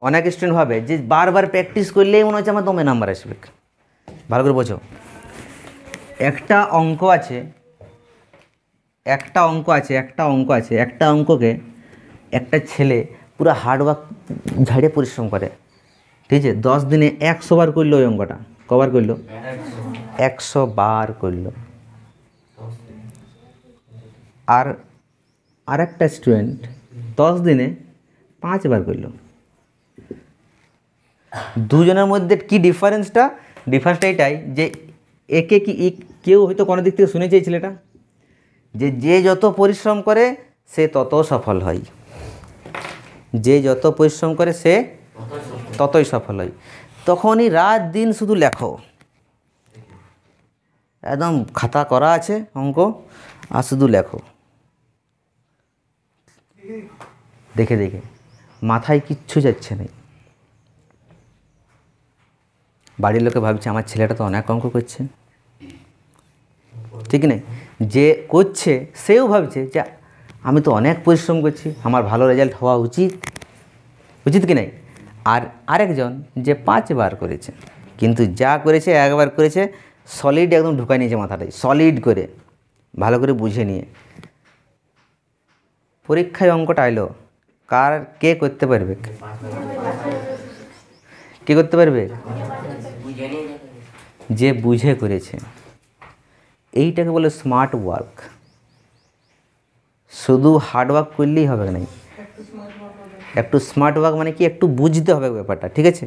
অনেক স্টুডেন্ট ভাবে যে বারবার প্র্যাকটিস করলেই মনে হচ্ছে আমার দমে নাম্বার আসবে। ভালো করে বোঝো, একটা অঙ্ক আছে, একটা অঙ্ককে একটা ছেলে পুরো হার্ডওয়ার্ক ঝাড়িয়ে পরিশ্রম করে, ঠিক আছে, 10 দিনে 100 বার করলো ওই অঙ্কটা। কবার করলো? 100 বার করলো। আর আরেকটা স্টুডেন্ট 10 দিনে 5 বার করলো। দুজনের মধ্যে কি ডিফারেন্সটা এটাই যে একে কি কেউ হয়তো কোনো দিক থেকে শুনেছে এই ছেলেটা যে যে যত পরিশ্রম করে সে তত সফল হয়, যে যত পরিশ্রম করে সে ততই সফল হয়। তখনই রাত দিন শুধু লেখো, একদম খাতা করা আছে অঙ্ক, আর শুধু লেখো, দেখে দেখে মাথায় কিচ্ছু যাচ্ছে না। বাড়ির লোকে ভাবছে আমার ছেলেটা তো অনেক অঙ্ক করছে, ঠিক না? যে করছে সেও ভাবছে যে আমি তো অনেক পরিশ্রম করছি, আমার ভালো রেজাল্ট হওয়া উচিত, উচিত কি নাই? আর আরেকজন যে 5 বার করেছে, কিন্তু যা করেছে একবার করেছে, সলিড একদম ঢুকাই নিয়েছে মাথাটাই, সলিড করে ভালো করে বুঝে নিয়ে পরীক্ষায় অঙ্কটা এলো, কে করতে পারবে? কে করতে পারবে? যে বুঝে করেছে। এইটাকে বলে স্মার্ট ওয়ার্ক। শুধু হার্ড ওয়ার্ক করলেই হবে না, একটু স্মার্ট ওয়ার্ক মানে কি, একটু বুঝতে হবে ব্যাপারটা, ঠিক আছে?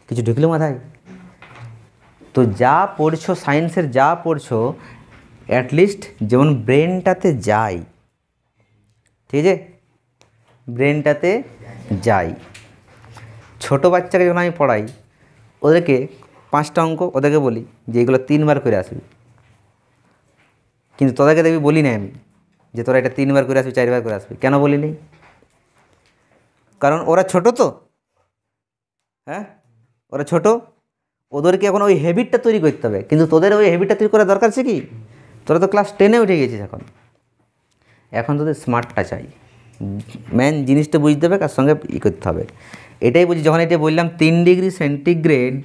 কিছু ঢুকলো মাথায়? তো যা পড়ছো, সায়েন্সের যা পড়ছো, অ্যাটলিস্ট যেমন ব্রেনটাতে যায়, ঠিক আছে, ব্রেনটাতে যাই। ছোটো বাচ্চাকে যখন আমি পড়াই, ওদেরকে 5টা অঙ্ক ওদেরকে বলি যে এগুলো 3 বার করে আসবি, কিন্তু তোদেরকে দেখবি বলি না আমি যে তোরা এটা 3 বার করে আসবি, 4 বার করে আসবি। কেন বলি নি? কারণ ওরা ছোটো তো, হ্যাঁ, ওরা ছোটো, ওদেরকে এখন ওই হ্যাবিটটা তৈরি করতে হবে। কিন্তু তোদের ওই হ্যাবিটটা তৈরি করার দরকার আছে কি? তোরা তো ক্লাস 10-এ উঠে গেছিস, এখন তোদের স্মার্টটা চাই, মেন জিনিসটা বুঝতে হবে, কার সঙ্গে করতে হবে। এটাই বুঝি যখন এটা বললাম 3 ডিগ্রি সেন্টিগ্রেড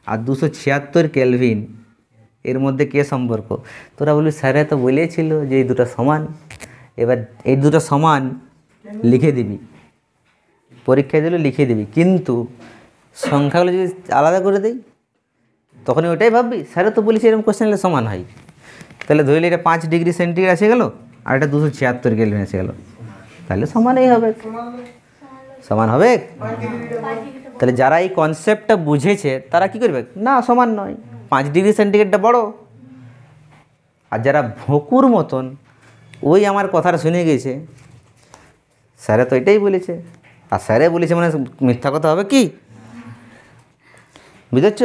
আর 276 কেলভিন, এর মধ্যে কে সম্পর্ক? তোরা বলবি স্যারে তো বলেছিল যে এই দুটো সমান। এবার এই দুটো সমান লিখে দিবি, পরীক্ষায় দিলে লিখে দিবি, কিন্তু সংখ্যাগুলো যদি আলাদা করে দিই তখনই ওটাই ভাববি স্যারে তো বলেছি এরকম কোশ্চেন হলে সমান হয়। তাহলে ধরলে এটা 5 ডিগ্রি সেন্টিগ্রেড এসে গেল আর এটা 276 কেলভিন এসে গেল, তাহলে সমানই হবে, সমান হবে। তাহলে যারা এই কনসেপ্টটা বুঝেছে তারা কি করবে? না, সমান নয়, 5 ডিগ্রি সেন্টিগ্রেডটা বড়। আর যারা ভোঁকুর মতন ওই আমার কথাটা শুনে গেছে, স্যারে তো এটাই বলেছে, আর স্যারে বলেছে মানে মিথ্যা কথা হবে কি? বুঝেছ?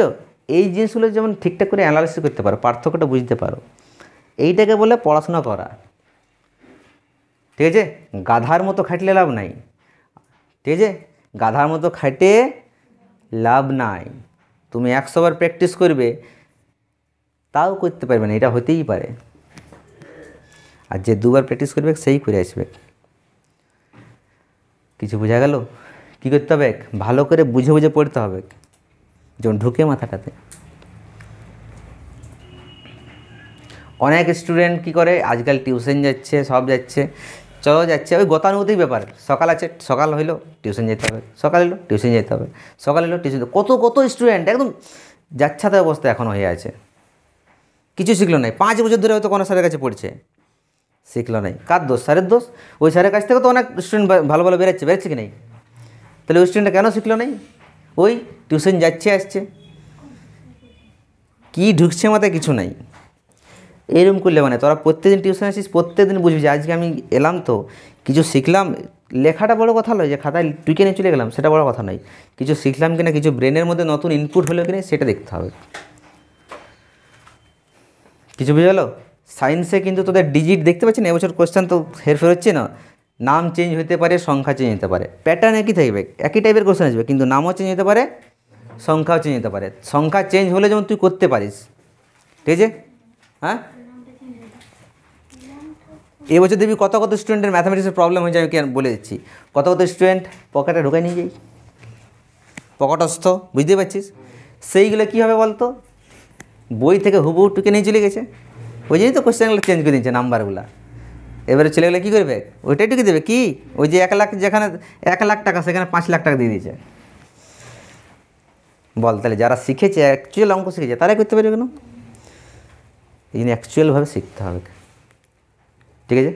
এই জিনিসগুলো যেমন ঠিকঠাক করে অ্যানালাইসিস করতে পারো, পার্থক্যটা বুঝতে পারো, এইটাকে বলে পড়াশোনা করা, ঠিক আছে? গাধার মতো খাটলে লাভ নাই, ঠিক আছে? গাধার মতো খাটে লাভ নাই। তুমি 100 বার প্র্যাকটিস করবে তাও করতে পারবে না, এটা হতেই পারে। আর যে 2 বার প্র্যাকটিস করবে সেই করে আসবে। কিছু বোঝা গেল? কী করতে হবে? ভালো করে বুঝে বুঝে পড়তে হবে, যেমন ঢুকে মাথাটাতে। অনেক স্টুডেন্ট কি করে আজকাল টিউশন যাচ্ছে, সব যাচ্ছে, চলো যাচ্ছে, ওই গতানুগতিক ব্যাপার। সকাল আছে, সকাল হইলো টিউশন যেতে হবে, সকাল এলো টিউশন যেতে হবে, সকাল এলো টিউশন। কত কত স্টুডেন্ট একদম যাচ্ছাতে অবস্থা এখনও হয়ে আছে, কিছু শিখলো নাই। 5 বছর ধরে হয়তো কোনো স্যারের কাছে পড়ছে, শিখলো নাই। কার দোষ? স্যারের দোষ। ওই স্যারের কাছ থেকে তো অনেক স্টুডেন্ট ভালো ভালো বেরোচ্ছে কি নেই? তাহলে ওই স্টুডেন্টটা কেন শিখলো নাই? ওই টিউশন যাচ্ছে আসছে, কি ঢুকছে মাথায় কিছু নাই। এরকম করলে মানে তোরা প্রত্যেকদিন টিউশন আসিস, প্রত্যেকদিন বুঝবি যে আজকে আমি এলাম তো কিছু শিখলাম। লেখাটা বড় কথা নয়, যে খাতায় টুকে নিয়ে চলে গেলাম সেটা বড় কথা নয়, কিছু শিখলাম কিনা, কিছু ব্রেনের মধ্যে নতুন ইনপুট হলো কিনা সেটা দেখতে হবে। কিছু বুঝে গেলো? সায়েন্সে কিন্তু তোদের ডিজিট দেখতে পাচ্ছি না, এবছর কোয়েশ্চেন তো হেরফের হচ্ছে না, নাম চেঞ্জ হতে পারে, সংখ্যা চেঞ্জ হতে পারে, প্যাটার্ন একই থাকবে, একই টাইপের কোয়েশ্চেন আসবে, কিন্তু নামও চেঞ্জ হতে পারে, সংখ্যাও চেঞ্জ হতে পারে। সংখ্যা চেঞ্জ হলে যেমন তুই করতে পারিস, ঠিক আছে? হ্যাঁ, এবছর দেখবি কত কত স্টুডেন্টের ম্যাথামেটিক্সের প্রবলেম হয়ে যায়, আমি কেন বলে দিচ্ছি। কত কত স্টুডেন্ট পকেটে ঢোকায় নিয়ে যাই, পকেটস্থ, বুঝতে পারছিস? সেইগুলো কী হবে বলতো, বই থেকে হুবহু টুকে নিয়ে চলে গেছে। ওই জন্যই তো কোশ্চেনগুলো চেঞ্জ করে দিচ্ছে নাম্বারগুলো। এবারে ছেলেগুলো কী করবে, ওইটাই টুকে দেবে কি, ওই যে 1 লাখ, যেখানে 1 লাখ টাকা সেখানে 5 লাখ টাকা দিয়ে দিয়েছে। বল তাহলে যারা শিখেছে, অ্যাকচুয়াল অঙ্ক শিখেছে, তারাই করতে পারবে কেন? এই জন্য অ্যাকচুয়ালভাবে শিখতে হবে, ঠিক আছে?